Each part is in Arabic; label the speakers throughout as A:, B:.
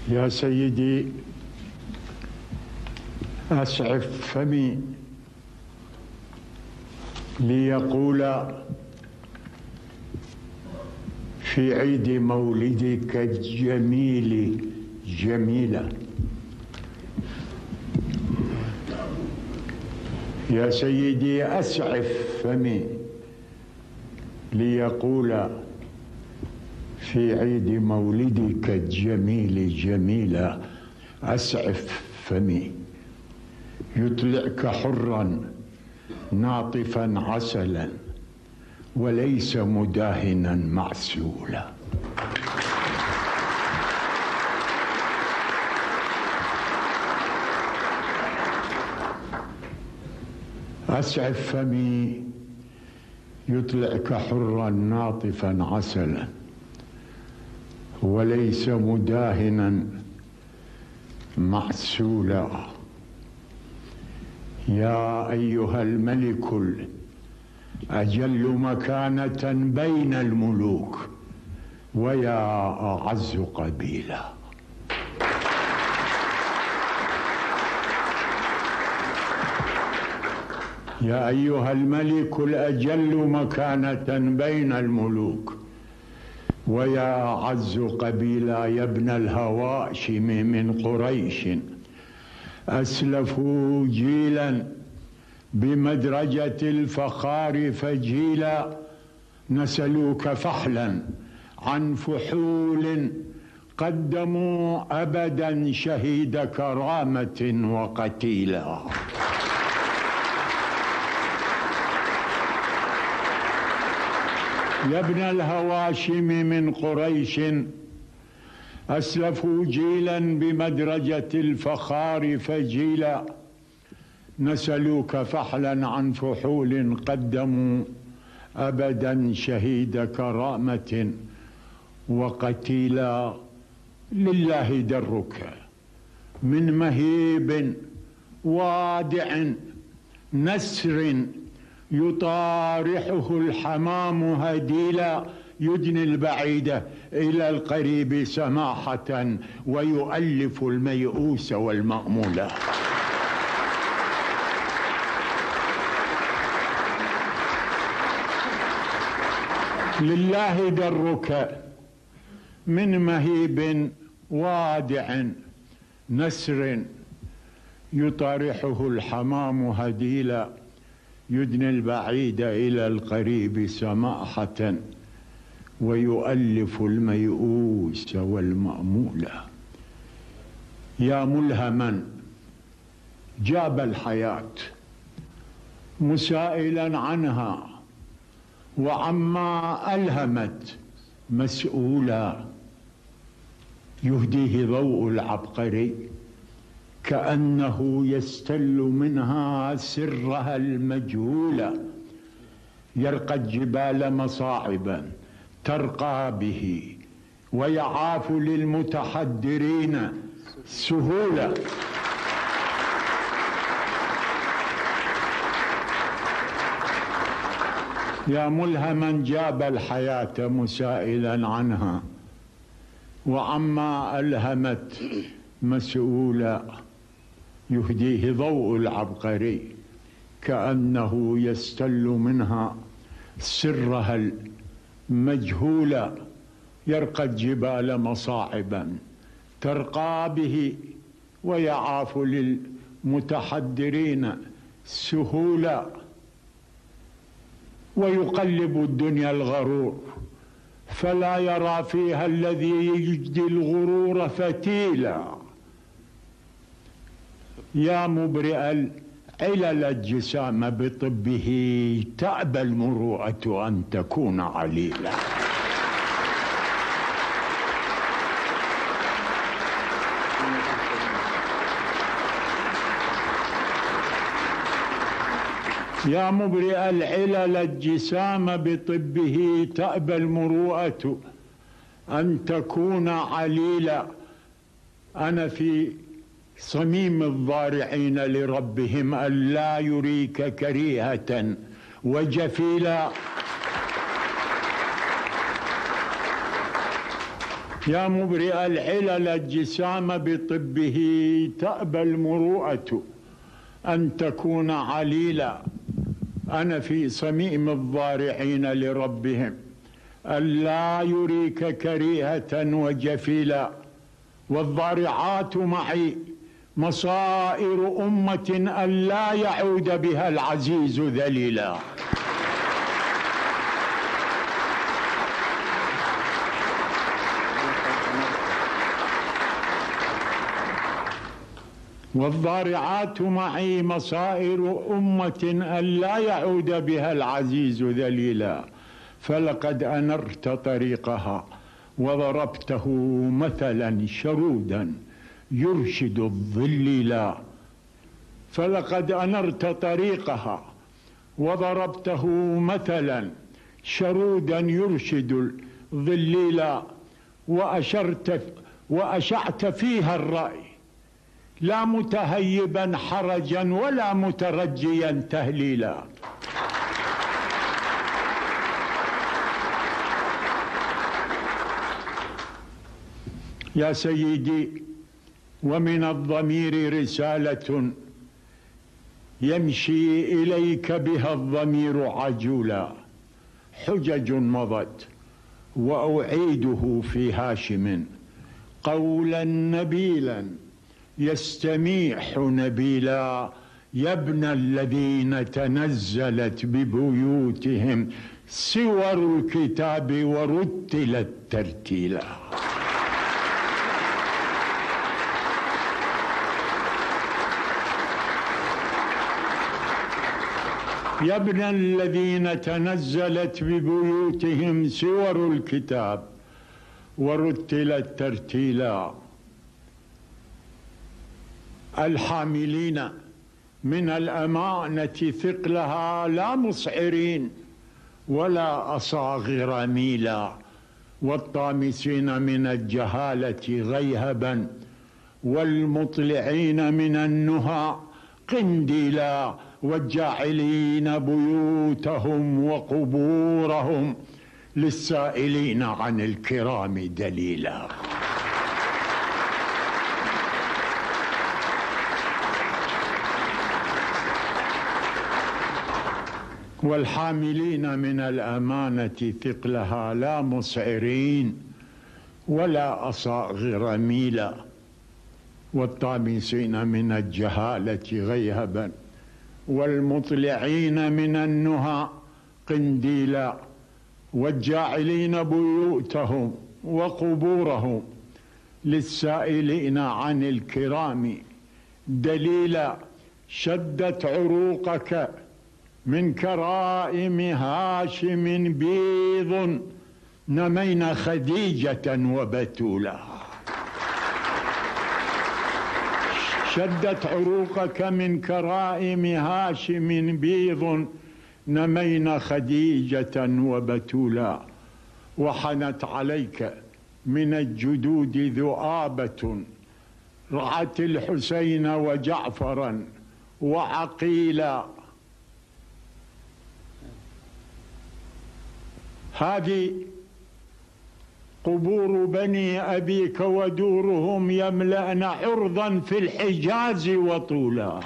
A: يا سيدي أسعف فمي ليقول في عيد مولدك الجميل جميلة. يا سيدي أسعف فمي ليقول في عيد مولدك الجميل جميلة. أسعف فمي يطلعك حرا ناطفا عسلا وليس مداهنا معسولا. أسعف فمي يطلعك حرا ناطفا عسلا وليس مداهنا معسولا. يا أيها الملك الأجل مكانة بين الملوك ويا أعز قبيلة. يا أيها الملك الأجل مكانة بين الملوك ويا أعز قبيلة. يا ابن الهواشم من قريش أسلفوا جيلا بمدرجة الفخار فجيلا. نسلوك فحلا عن فحول قدموا أبدا شهيد كرامة وقتيلا. يا ابن الهواشم من قريش أسلفوا جيلا بمدرجة الفخار فجيلا. نسلوك فحلا عن فحول قدموا أبدا شهيد كرامة وقتيلا. لله درك من مهيب وادع نسر يطارحه الحمام هديلا. يدني البعيد إلى القريب سماحة ويؤلف الميؤوس والمأمول. لله درك من مهيب وادع نسر يطارحه الحمام هديلا. يدني البعيد إلى القريب سماحة ويؤلف الميؤوس والمأمول. يا ملهما جاب الحياة مسائلا عنها وعما ألهمت مسؤولا. يهديه ضوء العبقري كأنه يستل منها سرها المجهول. يرقى الجبال مصاعبا ترقى به ويعاف للمتحدرين سهولة. يا ملهما جاب الحياة مسائلا عنها وعما ألهمت مسؤولا. يهديه ضوء العبقري كأنه يستل منها سرها المجهولا. يرقى الجبال مصاعبا ترقى به ويعاف للمتحدرين سهولا. ويقلب الدنيا الغرور فلا يرى فيها الذي يجدي الغرور فتيلا. يا مبرئ العلل الجسام بطبه تأبى المروءة أن تكون عليلا. يا مبرئ العلل الجسام بطبه تأبى المروءة أن تكون عليلا. أنا في صميم الضارعين لربهم ألا يريك كريهة وجفيلا. يا مبرئ العلل الجسام بطبه تأبى المروءة أن تكون عليلا. أنا في صميم الضارعين لربهم ألا يريك كريهة وجفيلا. والضارعات معي مصائر أمة ألا يعود بها العزيز ذليلا. والضارعات معي مصائر أمة ألا يعود بها العزيز ذليلا. فلقد أنرت طريقها وضربته مثلا شرودا يرشد الظليلا. فلقد أنرت طريقها وضربته مثلا شرودا يرشد الظليلا. وأشعت فيها الرأي لا متهيبا حرجا ولا مترجيا تهليلا. يا سيدي، ومن الضمير رسالة يمشي إليك بها الضمير عجولا. حجج مضت وأعيده في هاشم قولا نبيلا يستميح نبيلا. يا ابن الذين تنزلت ببيوتهم سور الكتاب ورتلت ترتيلا. يا ابن الذين تنزلت ببيوتهم سور الكتاب ورتلت ترتيلا. الحاملين من الأمانة ثقلها لا مسعرين ولا أصاغر ميلا. والطامسين من الجهالة غيهبا والمطلعين من النهى قنديلا. والجاعلين بيوتهم وقبورهم للسائلين عن الكرام دليلا. والحاملين من الأمانة ثقلها لا مسعرين ولا أصاغر ميلا. والطامسين من الجهالة غيهبا والمطلعين من النهى قنديلا. والجاعلين بيوتهم وقبورهم للسائلين عن الكرام دليلا. شدت عروقك من كرائم هاشم بيض نمين خديجة وبتولا. شدت عروقك من كرائم هاشم بيض نمين خديجة وبتولا. وحنت عليك من الجدود ذؤابة رعت الحسين وجعفرا وعقيلا. هذه قبور بني أبيك ودورهم يملأن عرضا في الحجاز وطولا.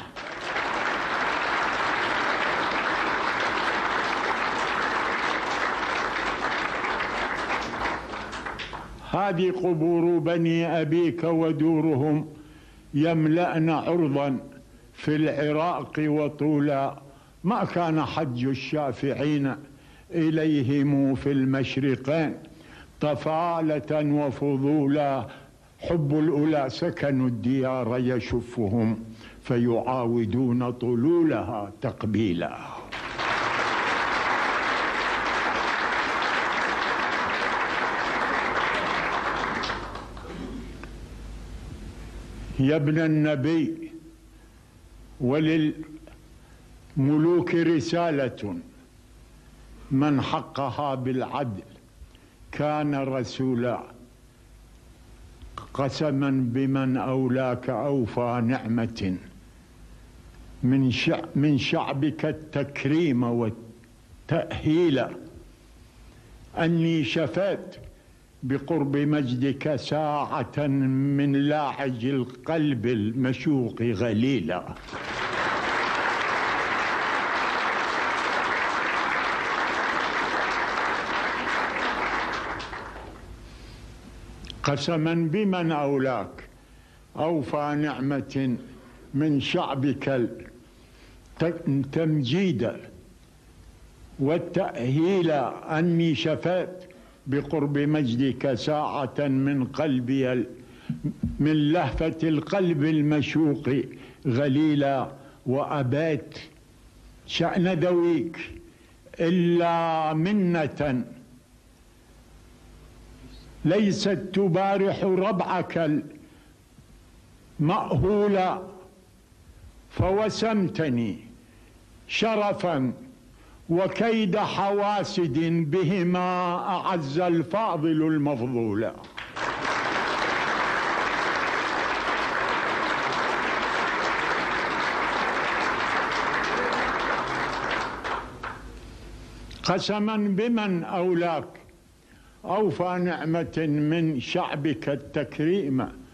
A: هذه قبور بني أبيك ودورهم يملأن عرضا في العراق وطولا. ما كان حج الشافعين إليهم في المشرقين طفالة وفضولا. حب الأولى سكنوا الديار يشفهم فيعاودون طلولها تقبيلا. يا ابن النبي، وللملوك رسالة من حقها بالعدل كان رسولا. قسما بمن أولاك أوفى نعمة من شعبك التكريم والتأهيل. أني شفيت بقرب مجدك ساعة من لاعج القلب المشوق غليلا. قسما بمن أولاك أوفى نعمة من شعبك التمجيد والتأهيل أني شفيت بقرب مجدك ساعة من قلبي من لهفة القلب المشوق غليلا. وأبيت شأن ذويك إلا منة ليست تبارح ربعك المأهولا، فوسمتني شرفا وكيد حواسد بهما أعز الفاضل المفضولا. قسما بمن أولاك أوفى نعمة من شعبك التكريم